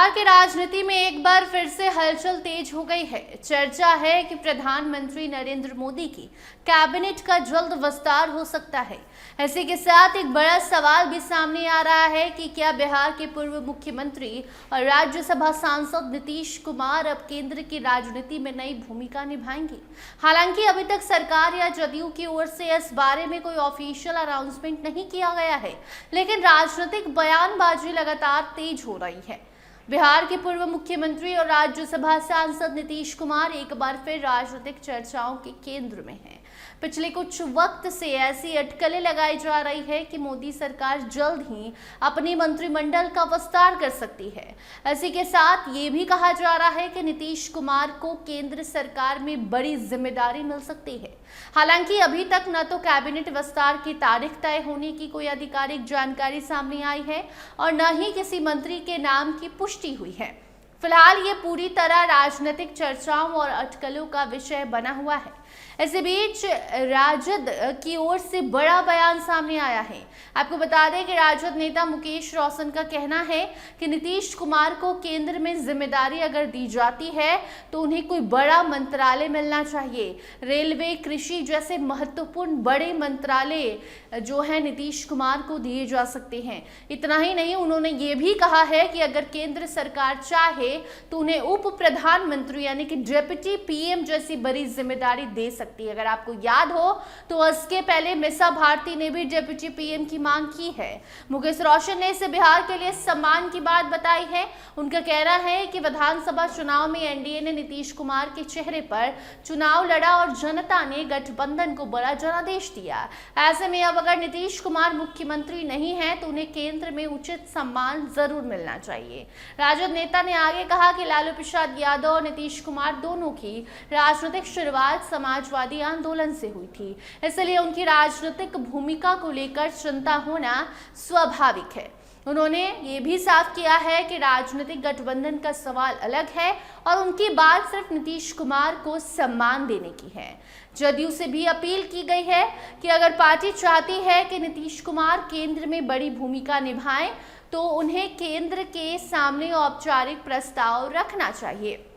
बिहार की राजनीति में एक बार फिर से हलचल तेज हो गई है। चर्चा है कि प्रधानमंत्री नरेंद्र मोदी की कैबिनेट का जल्द विस्तार हो सकता है। इसी के साथ एक बड़ा सवाल भी सामने आ रहा है कि क्या बिहार के पूर्व मुख्यमंत्री और राज्यसभा सांसद नीतीश कुमार अब केंद्र की राजनीति में नई भूमिका निभाएंगे। हालांकि अभी तक सरकार या जदयू की ओर से इस बारे में कोई ऑफिशियल अनाउंसमेंट नहीं किया गया है, लेकिन राजनीतिक बयानबाजी लगातार तेज हो रही है। बिहार के पूर्व मुख्यमंत्री और राज्यसभा सांसद नीतीश कुमार एक बार फिर राजनीतिक चर्चाओं के केंद्र में हैं। पिछले कुछ वक्त से ऐसी अटकलें लगाई जा रही है कि मोदी सरकार जल्द ही अपनी मंत्रिमंडल का विस्तार कर सकती है। इसी के साथ ये भी कहा जा रहा है कि नीतीश कुमार को केंद्र सरकार में बड़ी जिम्मेदारी मिल सकती है। हालांकि अभी तक न तो कैबिनेट विस्तार की तारीख तय होने की कोई आधिकारिक जानकारी सामने आई है और न ही किसी मंत्री के नाम की पुष्टि हुई है। फिलहाल ये पूरी तरह राजनीतिक चर्चाओं और अटकलों का विषय बना हुआ है। इसी बीच राजद की ओर से बड़ा बयान सामने आया है। आपको बता दें कि राजद नेता मुकेश रोशन का कहना है कि नीतीश कुमार को केंद्र में जिम्मेदारी अगर दी जाती है तो उन्हें कोई बड़ा मंत्रालय मिलना चाहिए। रेलवे, कृषि जैसे महत्वपूर्ण बड़े मंत्रालय जो है नीतीश कुमार को दिए जा सकते हैं। इतना ही नहीं, उन्होंने ये भी कहा है कि अगर केंद्र सरकार चाहे तो उन्हें उप प्रधानमंत्री यानी कि डिप्टी पीएम जैसी बड़ी जिम्मेदारी दे सकती है। अगर आपको याद हो तो इसके पहले मीसा भारती ने भी डिप्टी पीएम की मांग की है। मुकेश रोशन ने इसे बिहार के लिए सम्मान की बात बताई है। उनका कहना है कि विधानसभा चुनाव में एनडीए ने नीतीश कुमार के चेहरे पर चुनाव लड़ा और जनता ने गठबंधन को बड़ा जनादेश दिया। ऐसे में अब अगर नीतीश कुमार मुख्यमंत्री नहीं है तो उन्हें केंद्र में उचित सम्मान जरूर मिलना चाहिए। राजद नेता ने आगे कहा कि लालू प्रसाद यादव और नीतीश कुमार दोनों की राजनीतिक शुरुआत समाजवादी आंदोलन से हुई थी, इसलिए उनकी राजनीतिक भूमिका को लेकर चिंता होना स्वाभाविक है। उन्होंने ये भी साफ किया है कि राजनीतिक गठबंधन का सवाल अलग है और उनकी बात सिर्फ नीतीश कुमार को सम्मान देने की है। जदयू से भी अपील की गई है कि अगर पार्टी चाहती है कि नीतीश कुमार केंद्र में बड़ी भूमिका निभाएं तो उन्हें केंद्र के सामने औपचारिक प्रस्ताव रखना चाहिए।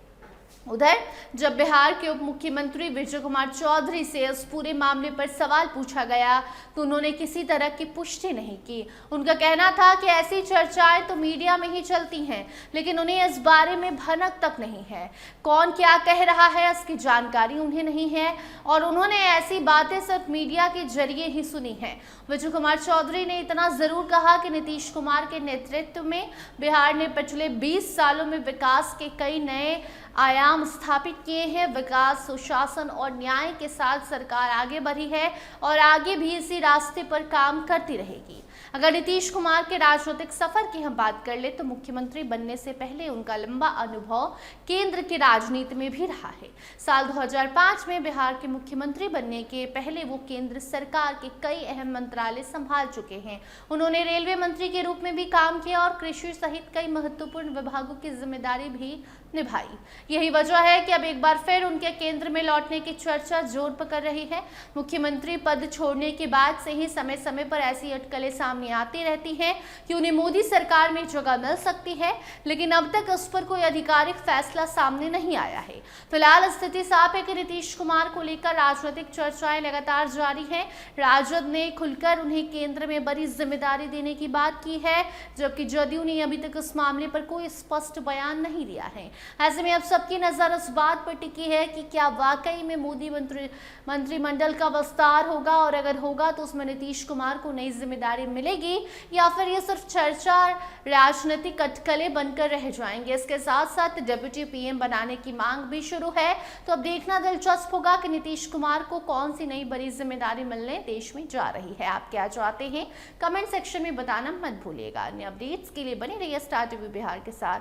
उधर जब बिहार के उप मुख्यमंत्री विजय कुमार चौधरी से इस पूरे मामले पर सवाल पूछा गया तो उन्होंने किसी तरह की पुष्टि नहीं की। उनका कहना था कि ऐसी चर्चाएं तो मीडिया में ही चलती हैं, लेकिन उन्हें इस बारे में भनक तक नहीं है। कौन क्या कह रहा है इसकी जानकारी उन्हें नहीं है और उन्होंने ऐसी बातें सिर्फ मीडिया के जरिए ही सुनी है। विजय कुमार चौधरी ने इतना जरूर कहा कि नीतीश कुमार के नेतृत्व में बिहार ने पिछले 20 सालों में विकास के कई नए आयाम स्थापित किए हैं। विकास, सुशासन और न्याय के साथ सरकार आगे बढ़ी है और आगे भी इसी रास्ते पर काम करती रहेगी। अगर नीतीश कुमार के राजनीतिक सफर की हम बात कर ले तो मुख्यमंत्री बनने से पहले उनका लंबा अनुभव केंद्र की राजनीति में भी रहा है। साल 2005 में बिहार के मुख्यमंत्री बनने के पहले वो केंद्र सरकार के कई अहम मंत्रालय संभाल चुके हैं। उन्होंने रेलवे मंत्री के रूप में भी काम किया और कृषि सहित कई महत्वपूर्ण विभागों की जिम्मेदारी भी निभाई। यही वजह है कि अब एक बार फिर उनके केंद्र में लौटने की चर्चा जोर पकड़ रही है। मुख्यमंत्री पद छोड़ने के बाद से ही समय समय पर ऐसी अटकलें सामने आती रहती हैं कि उन्हें मोदी सरकार में जगह मिल सकती है, लेकिन अब तक उस पर कोई आधिकारिक फैसला सामने नहीं आया है। फिलहाल स्थिति साफ है कि नीतीश कुमार को लेकर राजनीतिक चर्चाएं लगातार जारी हैं। राजद ने खुलकर उन्हें केंद्र में बड़ी जिम्मेदारी देने की बात की है, जबकि जदयू ने अभी तक इस मामले पर कोई स्पष्ट बयान नहीं दिया है। ऐसे में अब सबकी नजर इस बात पर टिकी है कि क्या वाकई में मोदी मंत्रिमंडल का विस्तार होगा और अगर होगा तो उसमें नीतीश कुमार को नई जिम्मेदारी मिलेगी या फिर ये सिर्फ चर्चा राजनीतिक अटकलें बनकर रह जाएंगे। इसके साथ साथ डिप्टी पीएम बनाने की मांग भी शुरू है। तो अब देखना दिलचस्प होगा कि नीतीश कुमार को कौन सी नई बड़ी जिम्मेदारी मिलने देश में जा रही है। आप क्या चाहते हैं कमेंट सेक्शन में बताना मत भूलिएगा। अन्य अपडेट्स के लिए बने रहिए स्टार टीवी बिहार के साथ।